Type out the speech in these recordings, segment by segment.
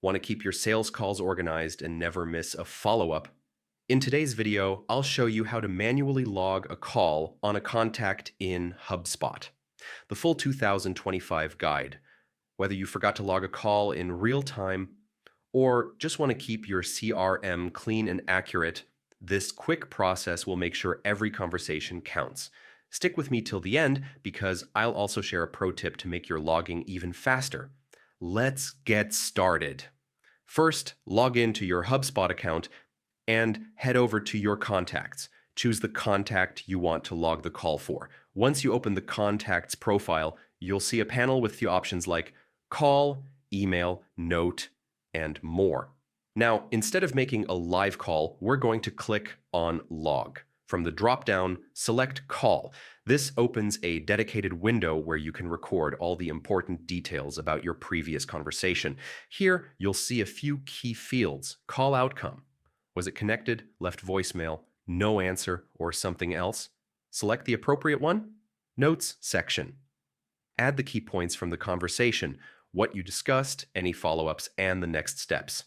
Want to keep your sales calls organized and never miss a follow-up? In today's video, I'll show you how to manually log a call on a contact in HubSpot. The full 2025 guide. Whether you forgot to log a call in real time or just want to keep your CRM clean and accurate, this quick process will make sure every conversation counts. Stick with me till the end because I'll also share a pro tip to make your logging even faster. Let's get started. First, log into your HubSpot account and head over to your contacts. Choose the contact you want to log the call for. Once you open the contacts profile, you'll see a panel with the options like call, email, note, and more. Now, instead of making a live call, we're going to click on log. From the drop-down, select call. This opens a dedicated window where you can record all the important details about your previous conversation. Here, you'll see a few key fields. Call outcome. Was it connected, left voicemail, no answer, or something else? Select the appropriate one. Notes section. Add the key points from the conversation, what you discussed, any follow-ups, and the next steps.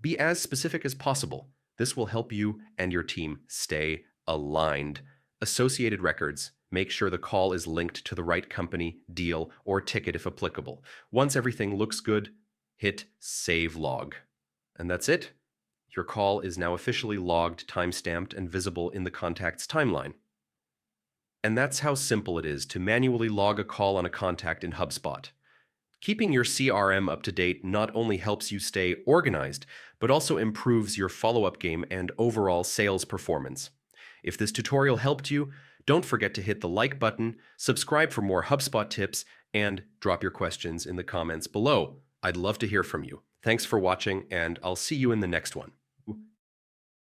Be as specific as possible. This will help you and your team stay aligned. Associated records. Make sure the call is linked to the right company, deal, or ticket if applicable. Once everything looks good, hit Save Log. And that's it. Your call is now officially logged, timestamped, and visible in the contact's timeline. And that's how simple it is to manually log a call on a contact in HubSpot. Keeping your CRM up to date not only helps you stay organized, but also improves your follow-up game and overall sales performance. If this tutorial helped you, don't forget to hit the like button, subscribe for more HubSpot tips, and drop your questions in the comments below. I'd love to hear from you. Thanks for watching, and I'll see you in the next one.